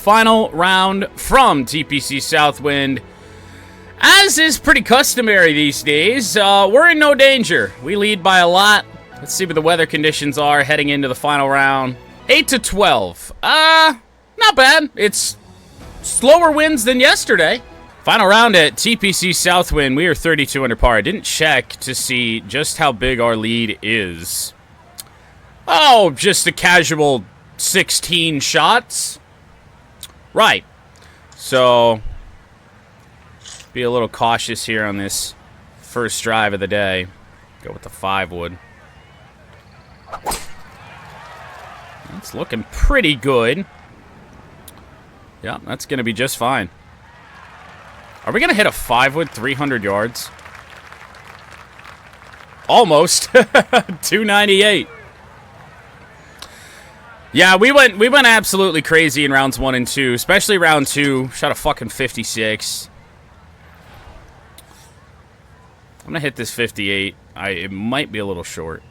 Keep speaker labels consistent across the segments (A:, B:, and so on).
A: final round from TPC Southwind. As is pretty customary these days, we're in no danger. We lead by a lot. Let's see what the weather conditions are heading into the final round. 8 to 12. Not bad. It's slower winds than yesterday. Final round at TPC Southwind. We are 32 under par. I didn't check to see just how big our lead is. Oh, just a casual 16 shots. Right. So, be a little cautious here on this first drive of the day. Go with the 5 wood. That's looking pretty good. Yeah, that's going to be just fine. Are we going to hit a 5 wood 300 yards? Almost. 298. Yeah, we went absolutely crazy in rounds 1 and 2, especially round 2. Shot a fucking 56. I'm going to hit this 58. It might be a little short.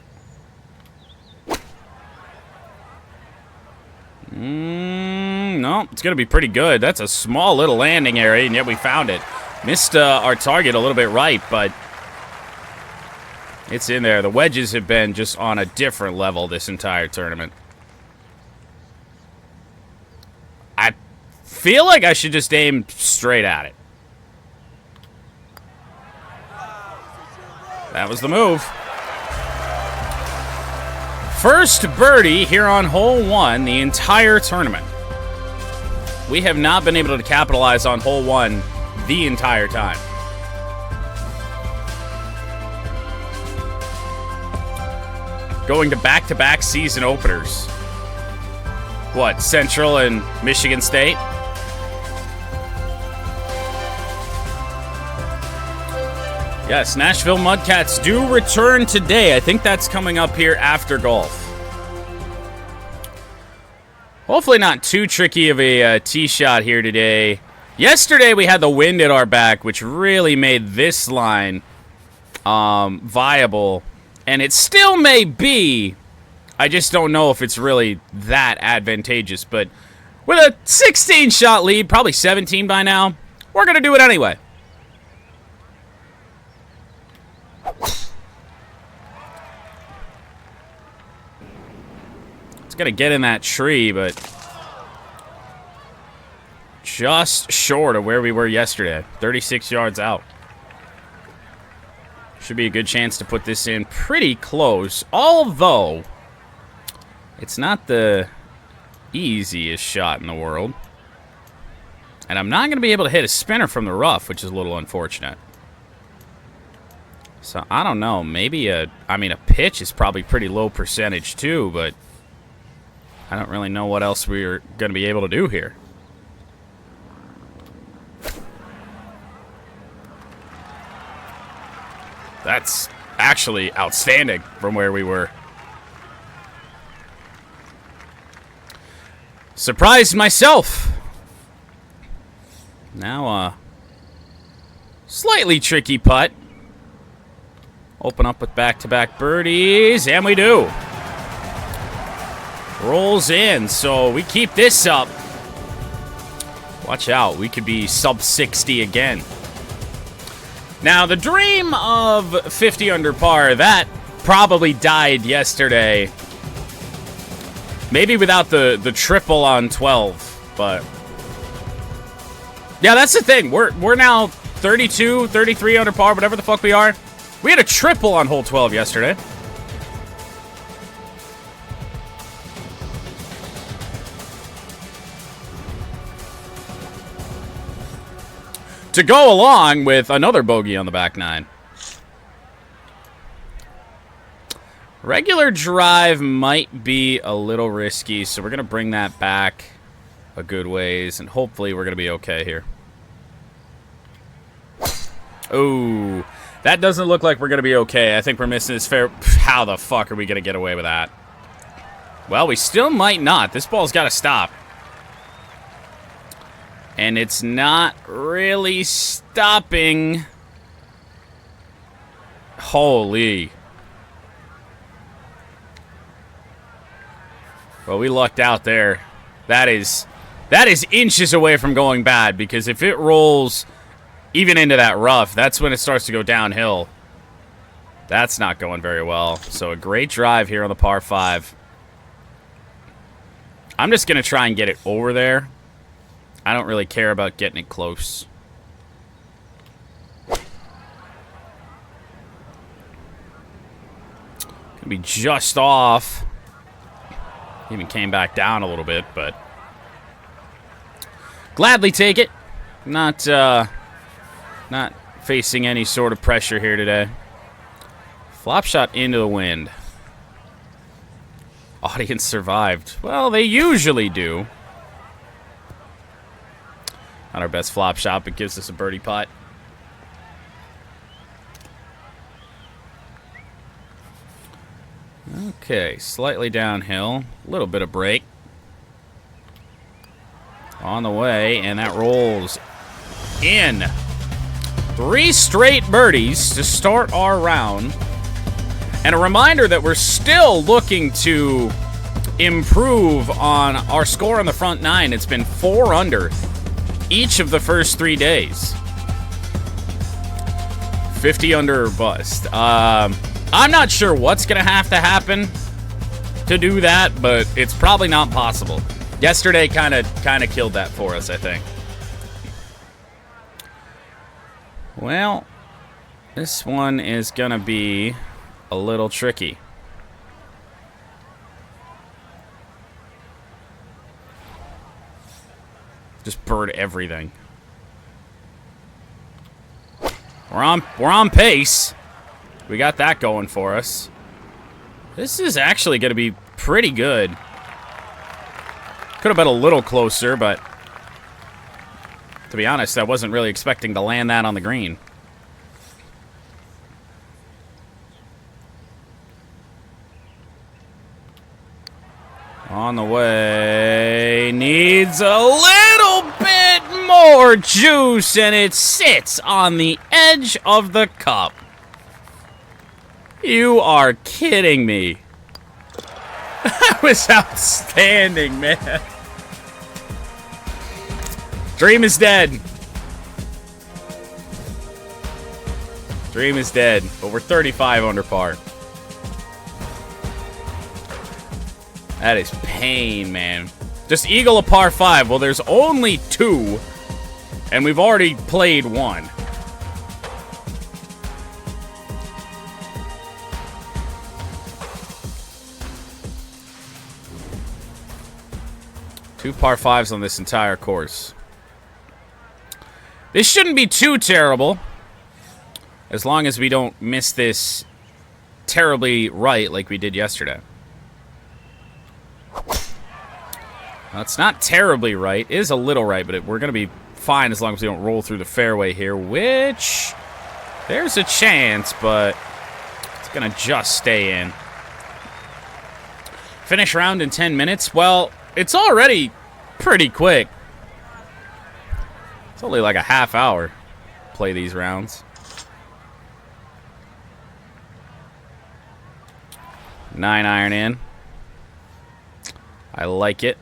A: No, it's going to be pretty good. That's a small little landing area, and yet we found it. Missed our target a little bit right, but it's in there. The wedges have been just on a different level this entire tournament. I feel like I should just aim straight at it. That was the move. First birdie here on hole 1 the entire tournament. We have not been able to capitalize on hole 1 the entire time. Going to back-to-back season openers. What, Central and Michigan State? Yes, Nashville Mudcats do return today. I think that's coming up here after golf. Hopefully not too tricky of a tee shot here today. Yesterday we had the wind at our back, which really made this line viable. And it still may be. I just don't know if it's really that advantageous. But with a 16-shot lead, probably 17 by now, we're going to do it anyway. It's going to get in that tree, but just short of where we were yesterday. 36 yards out. Should be a good chance to put this in pretty close. Although, it's not the easiest shot in the world. And I'm not going to be able to hit a spinner from the rough, which is a little unfortunate. So, I don't know. Maybe a pitch is probably pretty low percentage too, but I don't really know what else we're going to be able to do here. That's actually outstanding from where we were. Surprised myself. Now, slightly tricky putt. Open up with back-to-back birdies, and we do. Rolls in, so we keep this up. Watch out, we could be sub 60 again. Now, the dream of 50 under par, that probably died yesterday. Maybe without the triple on 12, but yeah, that's the thing. We're now 32, 33 under par, whatever the fuck we are. We had a triple on hole 12 yesterday. To go along with another bogey on the back nine. Regular drive might be a little risky, so we're going to bring that back a good ways, and hopefully we're going to be okay here. Oh, that doesn't look like we're going to be okay. I think we're missing this fair. How the fuck are we going to get away with that? Well, we still might not. This ball's got to stop. And it's not really stopping. Holy. Well, we lucked out there. That is That is inches away from going bad, because if it rolls even into that rough, that's when it starts to go downhill. That's not going very well. So a great drive here on the par 5. I'm just going to try and get it over there. I don't really care about getting it close. Gonna be just off. Even came back down a little bit, but gladly take it. Not facing any sort of pressure here today. Flop shot into the wind. Audience survived. Well, they usually do. Not our best flop shot, but gives us a birdie putt. Okay, slightly downhill. A little bit of break. On the way, and that rolls in. 3 straight birdies to start our round. And a reminder that we're still looking to improve on our score on the front 9. It's been 4 under each of the first 3 days. 50 under or bust. I'm not sure what's going to happen to do that, but it's probably not possible. Yesterday kind of killed that for us, I think. Well, this one is going to be a little tricky. Just bird everything. We're on pace. We got that going for us. This is actually going to be pretty good. Could have been a little closer, but to be honest, I wasn't really expecting to land that on the green. On the way, needs a little bit more juice, and it sits on the edge of the cup. You are kidding me. That was outstanding, man. Dream is dead. Dream is dead, but we're 35 under par. That is pain, man. Just eagle a par 5. Well, there's only 2, and we've already played 1. Two par 5s on this entire course. This shouldn't be too terrible, as long as we don't miss this terribly right like we did yesterday. Well, it's not terribly right. It is a little right, but we're going to be fine as long as we don't roll through the fairway here, which there's a chance, but it's going to just stay in. Finish round in 10 minutes. Well, it's already pretty quick. It's only like a half hour to play these rounds. 9-iron in. I like it.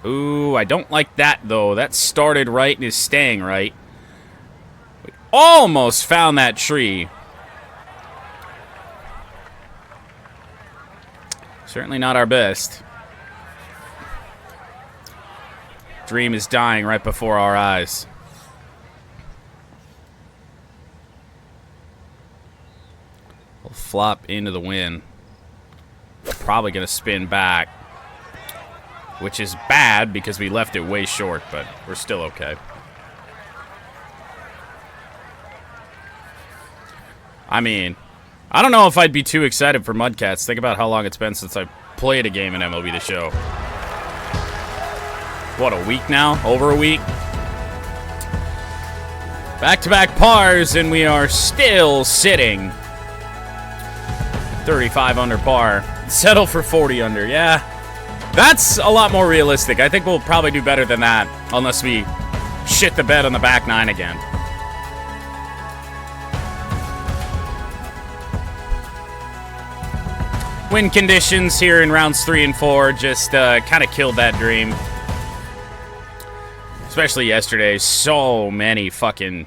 A: Ooh, I don't like that, though. That started right and is staying right. We almost found that tree. Certainly not our best. Dream is dying right before our eyes. We'll flop into the wind. Probably going to spin back, which is bad because we left it way short, but we're still okay. I mean, I don't know if I'd be too excited for Mudcats. Think about how long it's been since I played a game in MLB The Show. What, a week now? Over a week? Back-to-back pars, and we are still sitting 35 under par. Settle for 40 under, yeah. That's a lot more realistic. I think we'll probably do better than that, unless we shit the bed on the back 9 again. wind conditions here in rounds 3 and 4 just kind of killed that dream. Especially yesterday. So many fucking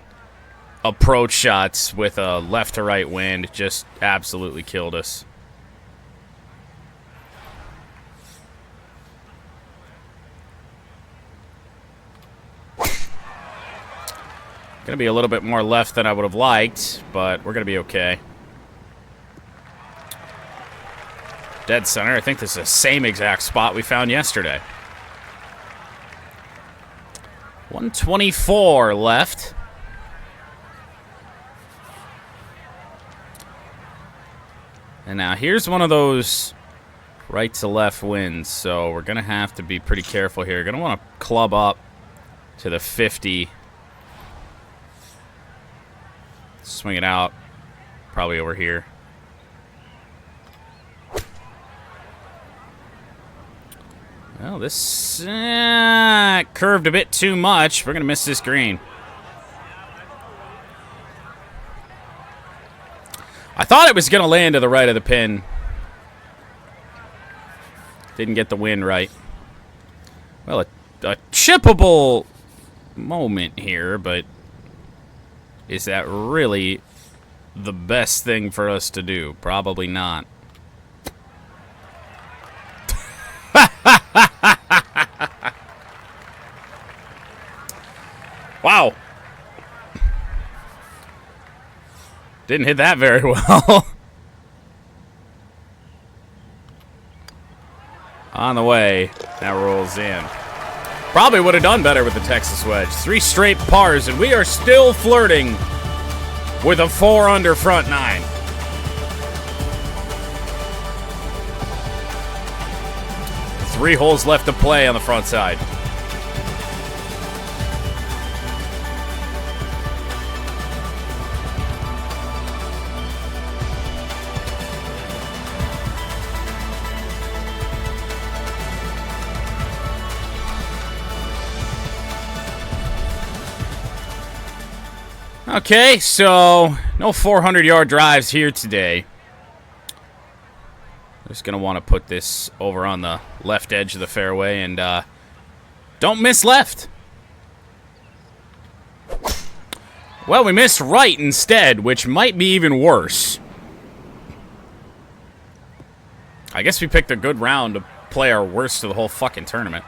A: approach shots with a left to right wind just absolutely killed us. Gonna be a little bit more left than I would have liked, but we're gonna be okay. Dead center. I think this is the same exact spot we found yesterday. 124 left. And now here's one of those right to left winds, so we're gonna have to be pretty careful here. Gonna want to club up to the 50. Swing it out, probably over here. Well, this curved a bit too much. We're going to miss this green. I thought it was going to land to the right of the pin. Didn't get the wind right. Well, a chippable moment here, but is that really the best thing for us to do? Probably not. Wow. Didn't hit that very well. On the way. That rolls in. Probably would have done better with the Texas wedge. 3 straight pars, and we are still flirting with a 4 under front 9. Three holes left to play on the front side. Okay, so no 400-yard drives here today. Just going to want to put this over on the left edge of the fairway and don't miss left. Well, we missed right instead, which might be even worse. I guess we picked a good round to play our worst of the whole fucking tournament.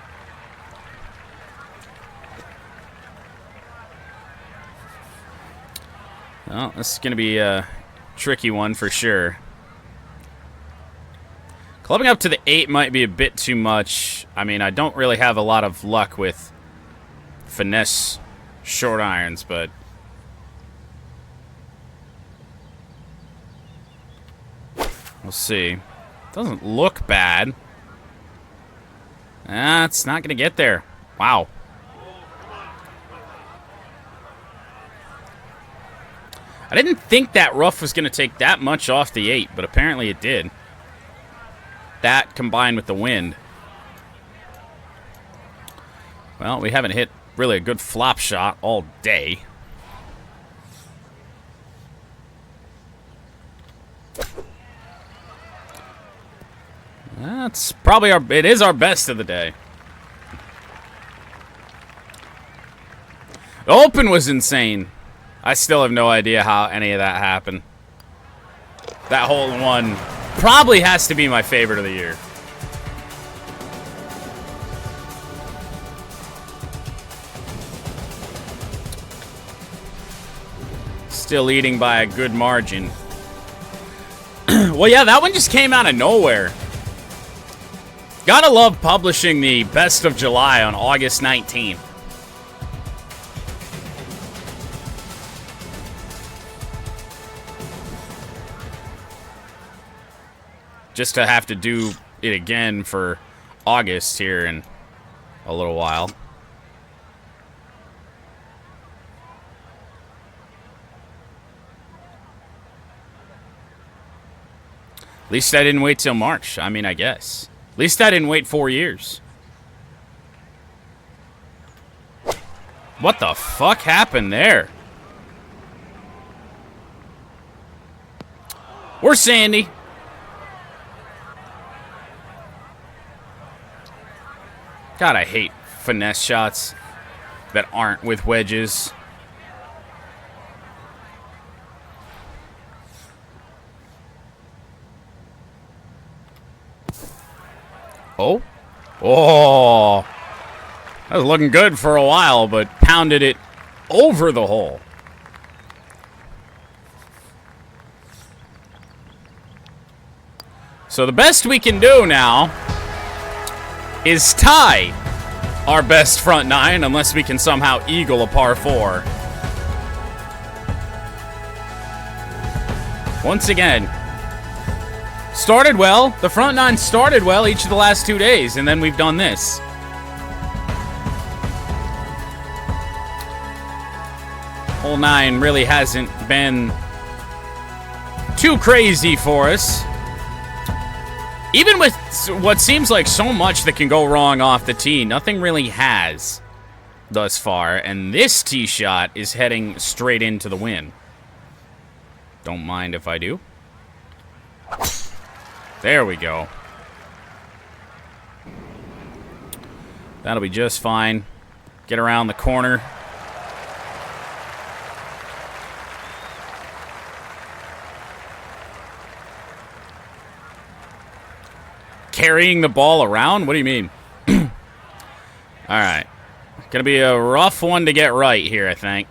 A: Well, this is going to be a tricky one for sure. Clubbing up to the 8 might be a bit too much. I mean, I don't really have a lot of luck with finesse short irons, but we'll see. Doesn't look bad. It's not going to get there. Wow. I didn't think that rough was going to take that much off the 8, but apparently it did. That combined with the wind. Well, we haven't hit really a good flop shot all day. That's probably it is our best of the day. The Open was insane. I still have no idea how any of that happened. That hole in one probably has to be my favorite of the year. Still leading by a good margin. Well, yeah, that one just came out of nowhere. Gotta love publishing the best of July on August 19th. Just to have to do it again for August here in a little while. At least I didn't wait till March. I mean, I guess. At least I didn't wait 4 years. What the fuck happened there? We're Sandy. God, I hate finesse shots that aren't with wedges. Oh. Oh. That was looking good for a while, but pounded it over the hole. So the best we can do now is tie our best front nine, unless we can somehow eagle a par 4. Once again, started well. The front nine started well each of the last 2 days, and then we've done this. Hole 9 really hasn't been too crazy for us. Even with what seems like so much that can go wrong off the tee, nothing really has thus far. And this tee shot is heading straight into the wind. Don't mind if I do. There we go. That'll be just fine. Get around the corner. Carrying the ball around? What do you mean? Alright. Gonna be a rough one to get right here, I think.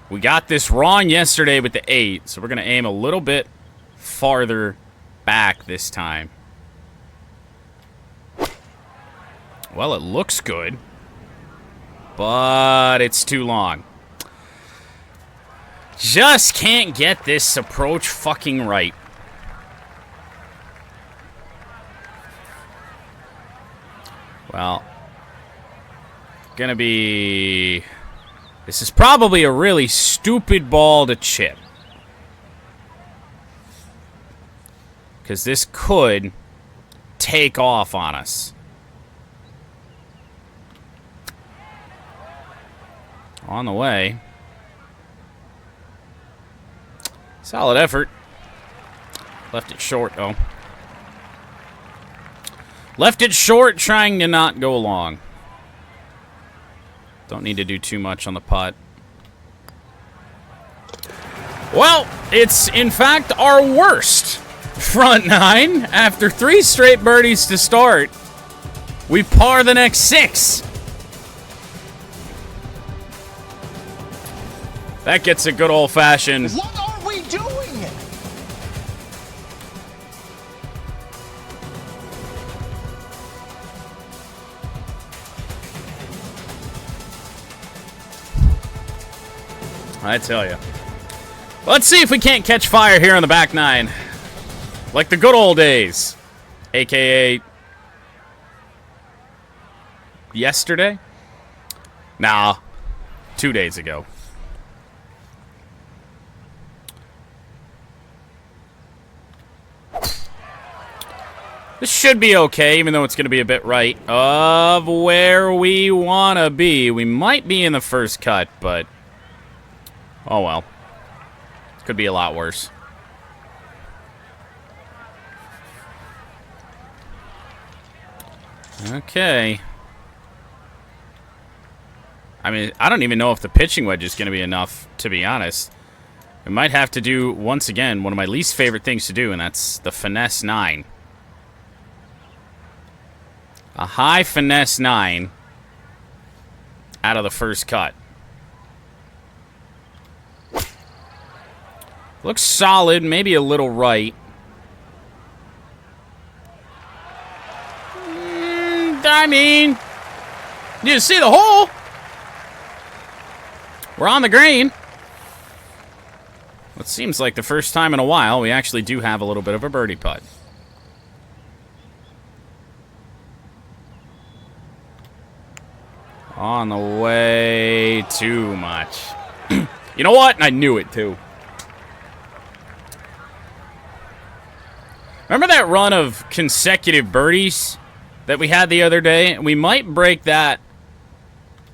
A: We got this wrong yesterday with the 8, so we're gonna aim a little bit farther back this time. Well, it looks good, but it's too long. Just can't get this approach fucking right. Well, gonna be... This is probably a really stupid ball to chip. Because this could take off on us. On the way. Solid effort. Left it short, though. Left it short, trying to not go long. Don't need to do too much on the putt. Well, it's in fact our worst front nine. After 3 straight birdies to start, we par the next 6. That gets a good old-fashioned...
B: What are we doing?
A: I tell you. Let's see if we can't catch fire here on the back nine. Like the good old days. AKA... yesterday? Nah. 2 days ago. This should be okay, even though it's going to be a bit right of where we want to be. We might be in the first cut, but... oh well. Could be a lot worse. Okay. I mean, I don't even know if the pitching wedge is going to be enough, to be honest. We might have to do, once again, one of my least favorite things to do, and that's the finesse 9. A high finesse 9 out of the first cut. Looks solid, maybe a little right. I mean, you see the hole. We're on the green. It seems like the first time in a while we actually do have a little bit of a birdie putt. On the way, too much. You know what? I knew it, too. Remember that run of consecutive birdies that we had the other day? We might break that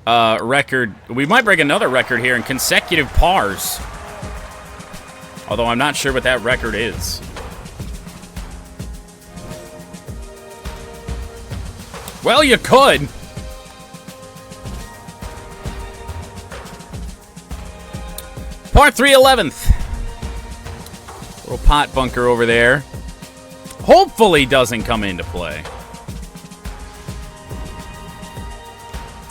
A: record. We might break another record here in consecutive pars. Although I'm not sure what that record is. Well, you could. Par 3, 11th. Little pot bunker over there. Hopefully doesn't come into play.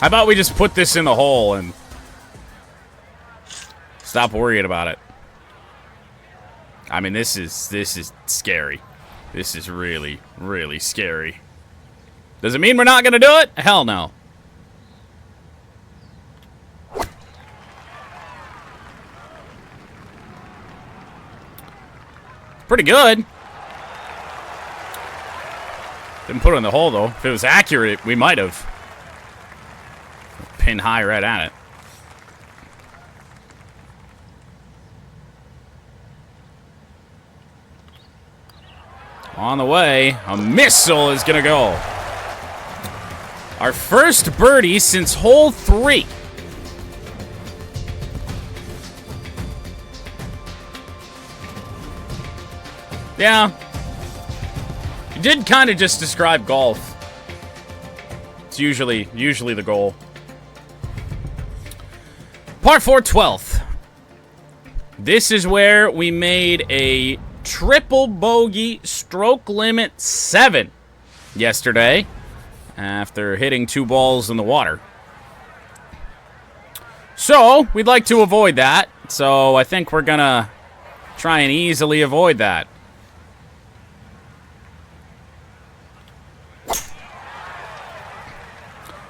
A: How about we just put this in the hole and stop worrying about it? I mean, this is scary. This is really, really scary. Does it mean we're not going to do it? Hell no. Pretty good. Didn't put it in the hole, though. If it was accurate, we might have. Pin high right at it. On the way, a missile is going to go. Our first birdie since hole 3. Yeah. You did kind of just describe golf. It's usually the goal. Par 4, 12th. This is where we made a triple bogey stroke limit 7 yesterday after hitting 2 balls in the water. So, we'd like to avoid that. So, I think we're going to try and easily avoid that.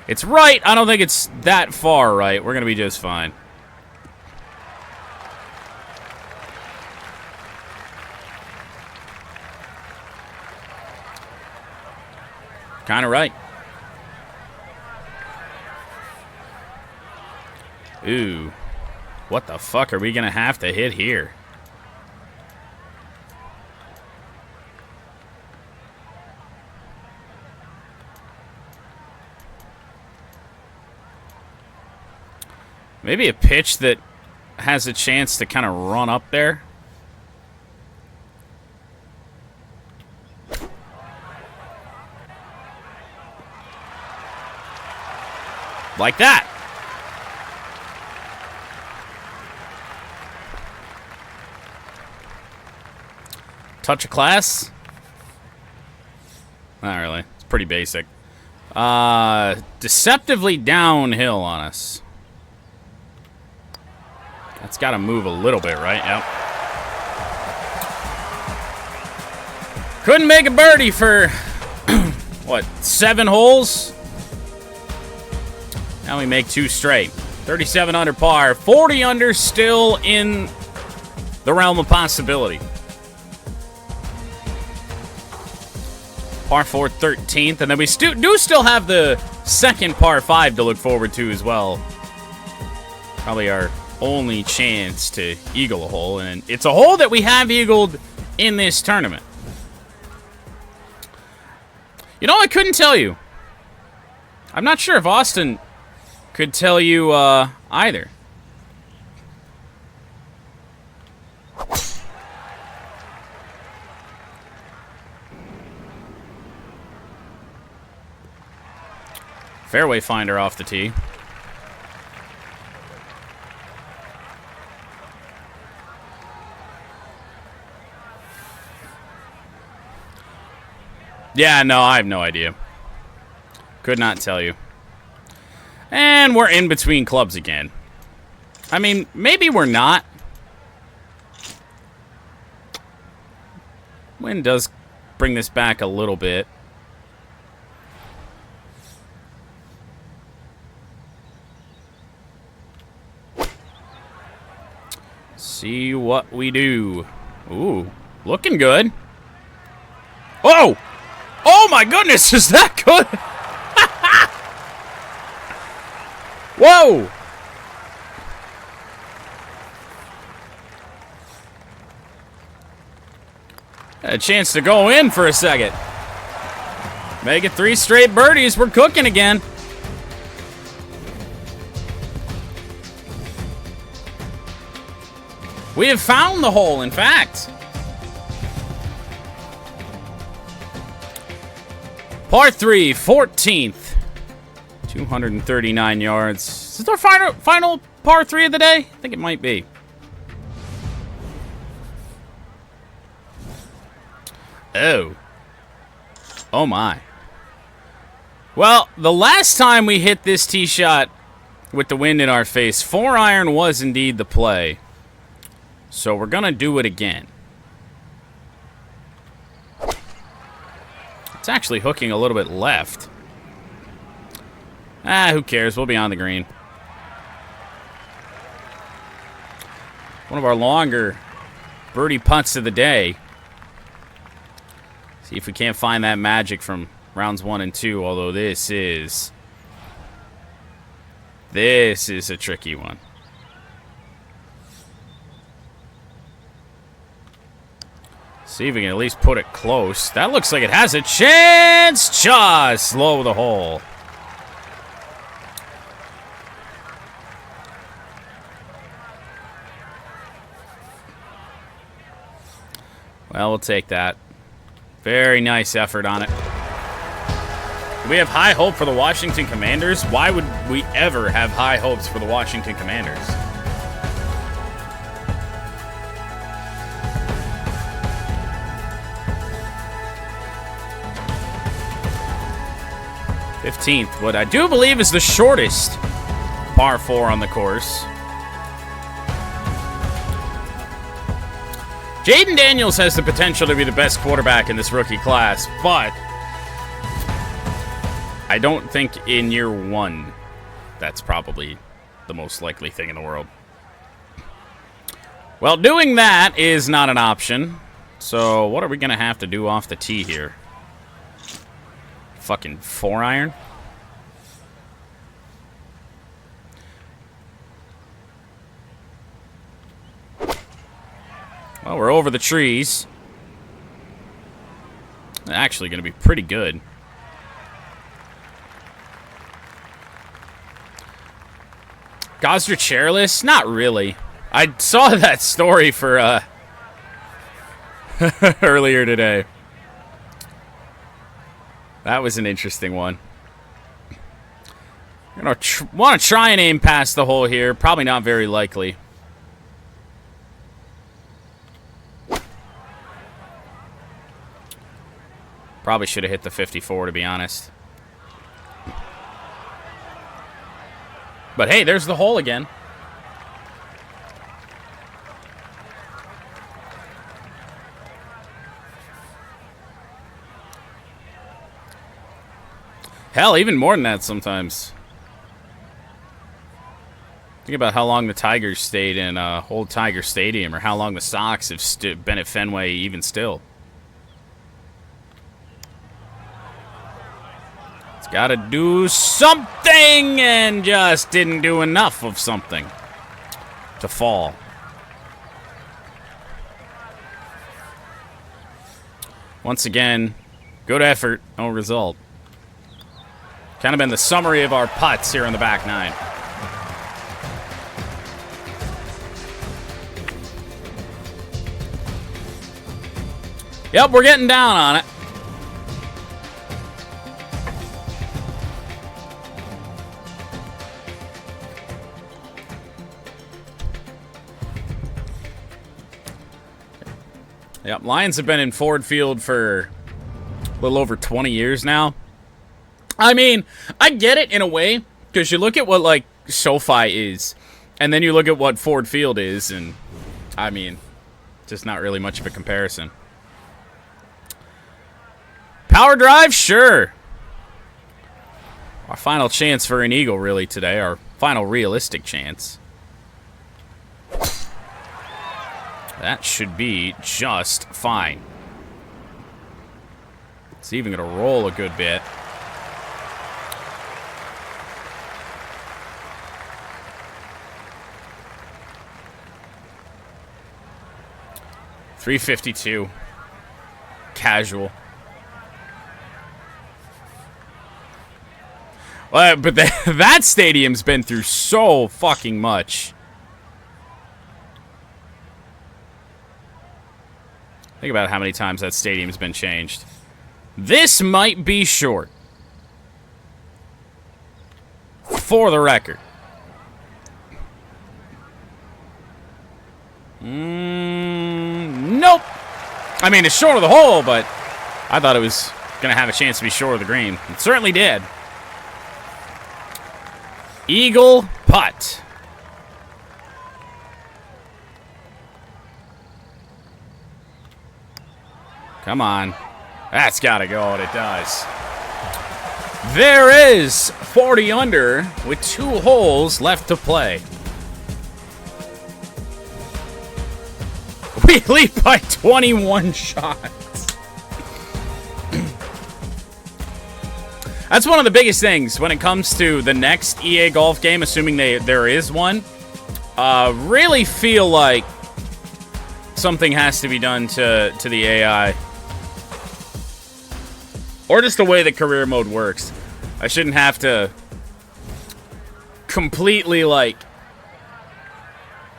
A: It's right. I don't think it's that far right. We're going to be just fine. Kind of right. Ooh. What the fuck are we going to have to hit here? Maybe a pitch that has a chance to kind of run up there. Like that. Touch of class? Not really. It's pretty basic. Deceptively downhill on us. That's got to move a little bit, right? Yep. Couldn't make a birdie for, what, 7 holes? Now we make 2 straight. 37 under par. 40 under still in the realm of possibility. Par 4, 13th. And then we do still have the second par 5 to look forward to as well. Probably our only chance to eagle a hole, and it's a hole that we have eagled in this tournament. You know, I couldn't tell you. I'm not sure if Austin could tell you either. Fairway finder off the tee. Yeah, no, I have no idea. Could not tell you. And we're in between clubs again. I mean, maybe we're not. Wind does bring this back a little bit. See what we do. Ooh, looking good. Oh! Oh my goodness, is that good? Whoa! Had a chance to go in for a second. Make it 3 straight birdies. We're cooking again. We have found the hole, in fact. Par 3, 14th. 239 yards. Is this our final par 3 of the day? I think it might be. Oh. Oh, my. Well, the last time we hit this tee shot with the wind in our face, 4-iron was indeed the play. So we're going to do it again. It's actually hooking a little bit left. Who cares? We'll be on the green. One of our longer birdie putts of the day. See if we can't find that magic from rounds 1 and 2, although this is a tricky one. See if we can at least put it close. That looks like it has a chance. Just low the hole. Well, we'll take that. Very nice effort on it. Do we have high hope for the Washington Commanders? Why would we ever have high hopes for the Washington Commanders? th, what I do believe is the shortest par 4 on the course. Jaden Daniels has the potential to be the best quarterback in this rookie class, but I don't think in year 1 that's probably the most likely thing in the world. Well, doing that is not an option. So what are we going to have to do off the tee here? Fucking 4-iron? Well, we're over the trees. Actually going to be pretty good. Gosder chairless? Not really. I saw that story for earlier today. That was an interesting one. I'm going to want to try and aim past the hole here. Probably not very likely. Probably should have hit the 54, to be honest. But hey, there's the hole again. Hell, even more than that sometimes. Think about how long the Tigers stayed in old Tiger Stadium, or how long the Sox have been at Fenway even still. It's got to do something, and just didn't do enough of something to fall. Once again, good effort, no result. Kind of been the summary of our putts here in the back nine. Yep, we're getting down on it. Yep, Lions have been in Ford Field for a little over 20 years now. I mean, I get it in a way, because you look at what, like, SoFi is, and then you look at what Ford Field is, and, I mean, just not really much of a comparison. Power drive? Sure. Our final chance for an eagle, really, today. Our final realistic chance. That should be just fine. It's even going to roll a good bit. .352. Casual. Well, but that stadium's been through so fucking much. Think about how many times that stadium's been changed. This might be short. For the record. Nope. I mean, it's short of the hole, but I thought it was going to have a chance to be short of the green. It certainly did. Eagle putt. Come on. That's got to go, and it does. There is 40 under with 2 holes left to play. We lead by 21 shots. That's one of the biggest things when it comes to the next EA Golf game, assuming there is one. Really feel like something has to be done to the AI. Or just the way the career mode works. I shouldn't have to completely, like,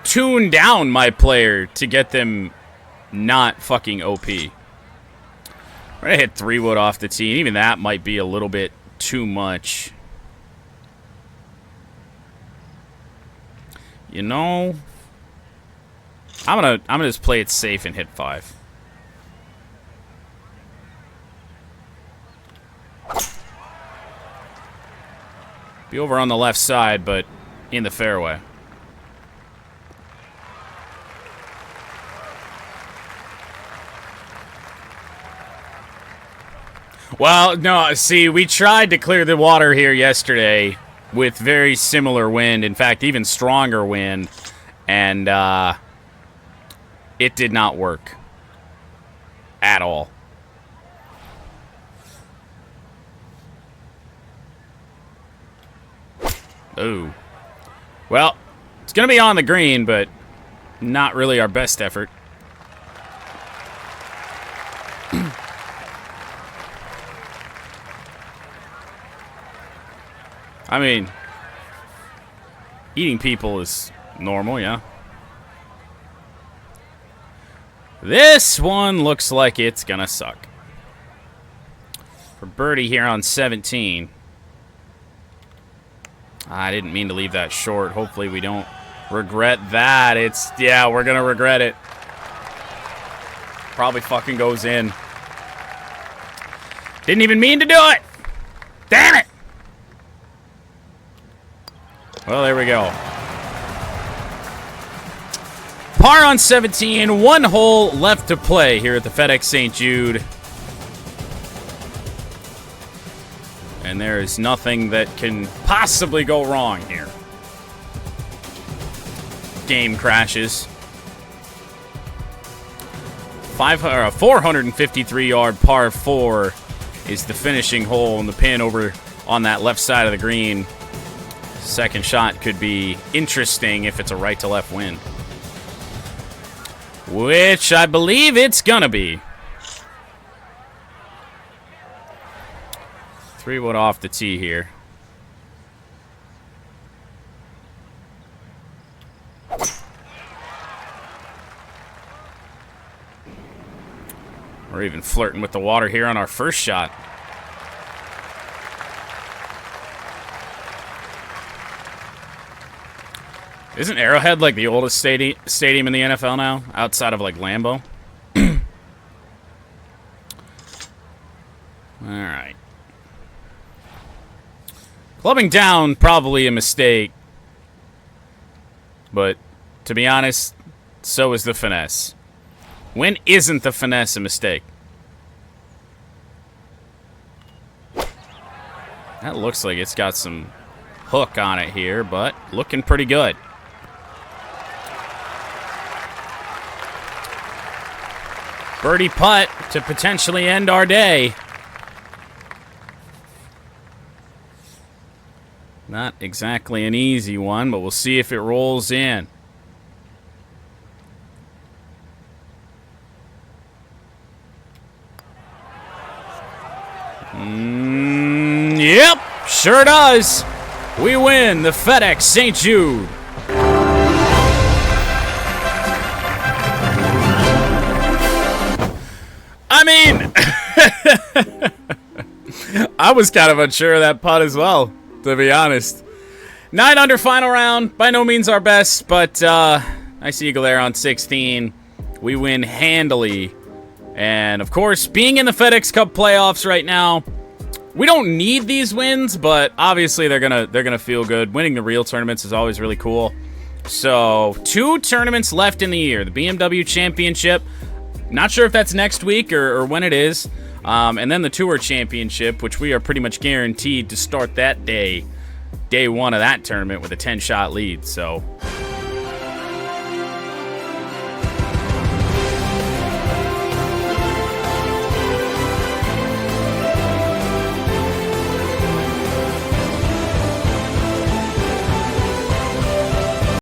A: tune down my player to get them not fucking OP. We're gonna hit 3-wood off the tee. Even that might be a little bit too much. You know, I'm gonna just play it safe and hit 5. Be over on the left side, but in the fairway. Well, no, see, we tried to clear the water here yesterday with very similar wind. In fact, even stronger wind. And it did not work. At all. Ooh. Well, it's going to be on the green, but not really our best effort. I mean, eating people is normal, yeah. This one looks like it's going to suck. For birdie here on 17. I didn't mean to leave that short. Hopefully we don't regret that. Yeah, we're going to regret it. Probably fucking goes in. Didn't even mean to do it. Damn it. Well, there we go. Par on 17. 1 hole left to play here at the FedEx St. Jude. And there is nothing that can possibly go wrong here. Game crashes. 453-yard par 4 is the finishing hole, and the pin over on that left side of the green. Second shot could be interesting if it's a right-to-left wind. Which I believe it's gonna be. 3-wood off the tee here. We're even flirting with the water here on our first shot. Isn't Arrowhead like the oldest stadium in the NFL now, outside of like Lambeau? All right. Clubbing down, probably a mistake. But to be honest, so is the finesse. When isn't the finesse a mistake? That looks like it's got some hook on it here, but looking pretty good. Birdie putt to potentially end our day. Not exactly an easy one, but we'll see if it rolls in. Yep, sure does. We win the FedEx St. Jude. I mean, I was kind of unsure of that putt as well, to be honest. 9 under final round. By no means our best, but nice eagle there on 16. We win handily And, of course, being in the FedEx Cup playoffs right now, we don't need these wins, but obviously they're gonna feel good. Winning the real tournaments is always really cool. So, 2 tournaments left in the year. The BMW Championship, not sure if that's next week or when it is. And then the Tour Championship, which we are pretty much guaranteed to start that day 1 of that tournament with a 10-shot lead. So